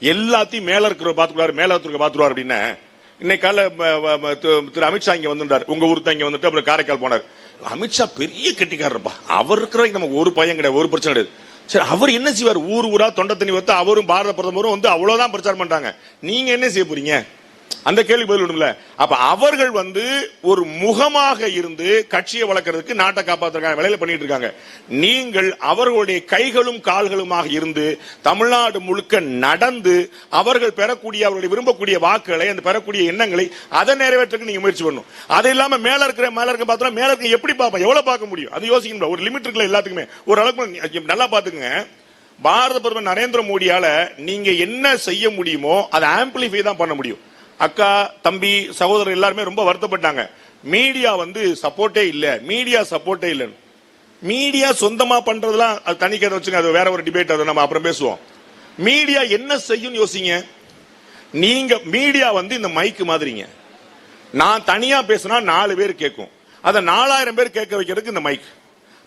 எல்லாத்தையும் மேல இருக்கிற பாத்துக்குவாரு, மேல இருக்கிற பாத்துருவாரு அப்படின்னு. இன்னைக்கு கால திரு அமித்ஷா இங்க வந்துட்டார், உங்க ஊருக்கு தான் இங்க வந்துட்டு அப்புறம் காரைக்கால் போனார். அமித்ஷா பெரிய கெட்டிக்காரப்பா, அவர் இருக்கிற நமக்கு ஒரு பையன் கிடையாது, ஒரு பிரச்சனை கிடையாது. சரி, அவர் என்ன செய்வார்? ஊர் ஊரா தொண்டை தண்ணி வந்து அவரும் பாரத பிரதமரும் வந்து அவ்வளவுதான் பிரச்சாரம் பண்றாங்க. நீங்க என்ன செய்ய போறீங்க? அந்த கேள்வி பதில் விடும்ல. அப்ப அவர்கள் வந்து ஒரு முகமாக இருந்து கட்சியை வளர்க்கறதுக்கு, நாட்டை காப்பாற்றுறதுக்கான வேலையில பண்ணிட்டு இருக்காங்க. நீங்கள் அவர்களுடைய கைகளும் கால்களுமாக இருந்து தமிழ்நாடு முழுக்க நடந்து அவர்கள் பெறக்கூடிய, அவர்களுடைய விரும்பக்கூடிய வாக்குகளை, அந்த பெறக்கூடிய எண்ணங்களை அதை நிறைவேற்றுக்கு நீங்க முயற்சி பண்ணணும். அது இல்லாம மேல இருக்க பார்த்தா மேல இருக்க எப்படி பார்ப்போம், எவ்வளவு பார்க்க முடியும்? அது யோசிக்கணும். ஒரு லிமிட் இருக்குல்ல எல்லாத்துக்குமே. ஒரு அளவுக்கு நல்லா பாத்துக்குங்க. பாரத பிரதமர் நரேந்திர மோடியால நீங்க என்ன செய்ய முடியுமோ அதை ஆம்பிளிஃபை தான் பண்ண முடியும். அக்கா, தம்பி, சகோதரர் எல்லாருமே ரொம்ப வருத்தப்பட்டாங்க. மீடியா வந்து சப்போர்ட்டே இல்ல, மீடியா சப்போர்ட்டே இல்ல. மீடியா சொந்தமா பண்றதுலாம் அது தனி கதை வச்சுங்க, அது வேற ஒரு டிபேட், அதை நம்ம அப்புறம் பேசுவோம். மீடியா என்ன செய்யும் யோசிங்க. நீங்க மீடியா வந்து இந்த மைக்கு மாதிரிங்க. நான் தனியா பேசினா 4 பேர் கேட்கும், அதை 4000 பேர் கேட்க வைக்கிறதுக்கு இந்த மைக்.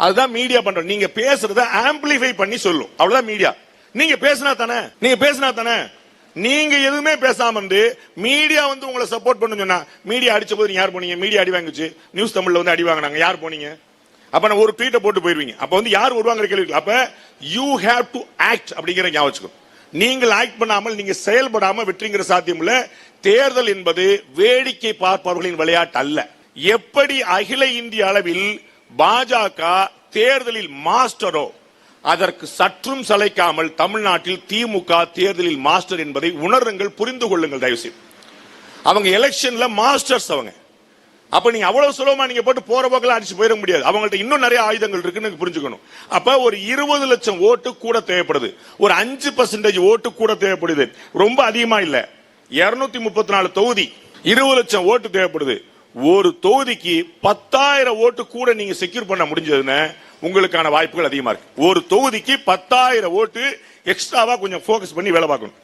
அதுதான் மீடியா பண்ற. நீங்க பேசுறத ஆம்பிளிஃபை பண்ணி சொல்லும், அவ்வளவுதான் மீடியா. நீங்க பேசினா தானே. நீங்க எதுவுமே பேசாம இருந்து மீடியா வந்து உங்களை சப்போர்ட் பண்ணு சொன்னா, மீடியா அடிச்ச போது யார் போனீங்க? மீடியா அடி வாங்குச்சு, நியூஸ் தமிழ்ல வந்து அடி வாங்கினாங்க, யார் போனீங்க? அப்ப நான் ஒரு ட்வீட்டை போட்டு போயிருவீங்க. அப்ப வந்து யார் வருவாங்க கேள்வி. அப்ப யூ ஹேவ் டு ஆக்ட் அப்படிங்கிற ஞாபகம். நீங்கள் ஆக்ட் பண்ணாமல், நீங்க செயல்படாம வெற்றிங்கிற சாத்தியம் இல்ல. தேர்தல் என்பது வேடிக்கை பார்ப்பவர்களின் விளையாட்டு அல்ல. எப்படி அகில இந்திய அளவில் பாஜக தேர்தலில் மாஸ்டரோ, அதற்கு சற்றும் சளைக்காமல் தமிழ்நாட்டில் திமுக தேர்தலில் மாஸ்டர் என்பதை உணருங்கள், புரிந்து கொள்ளுங்கள் தயவுசெய்து. அவங்க எலெக்ஷன்ல மாஸ்டர்ஸ் அவங்க. அப்ப நீங்க அவ்வளவு சுலபமா நீங்க போட்டு போற போக்கெல்லாம் அடிச்சு போயிட முடியாது. அவங்கள்ட்ட இன்னும் நிறைய ஆயுதங்கள் இருக்குன்னு புரிஞ்சுக்கணும். அப்ப ஒரு 20 லட்சம் ஓட்டு கூட தேவைப்படுது, ஒரு 5% ஓட்டு கூட தேவைப்படுது. ரொம்ப அதிகமா இல்ல. 234 தொகுதி, 20 லட்சம் ஓட்டு தேவைப்படுது. ஒரு தொகுதிக்கு 10,000 ஓட்டு கூட நீங்க செக்யூர் பண்ண முடிஞ்சதுன்னு உங்களுக்கான வாய்ப்புகள் அதிகமா இருக்கு. ஒரு தொகுதிக்கு 10,000 ஓட்டு எக்ஸ்ட்ராவா கொஞ்சம் போக்கஸ் பண்ணி வேலை பார்க்கணும்.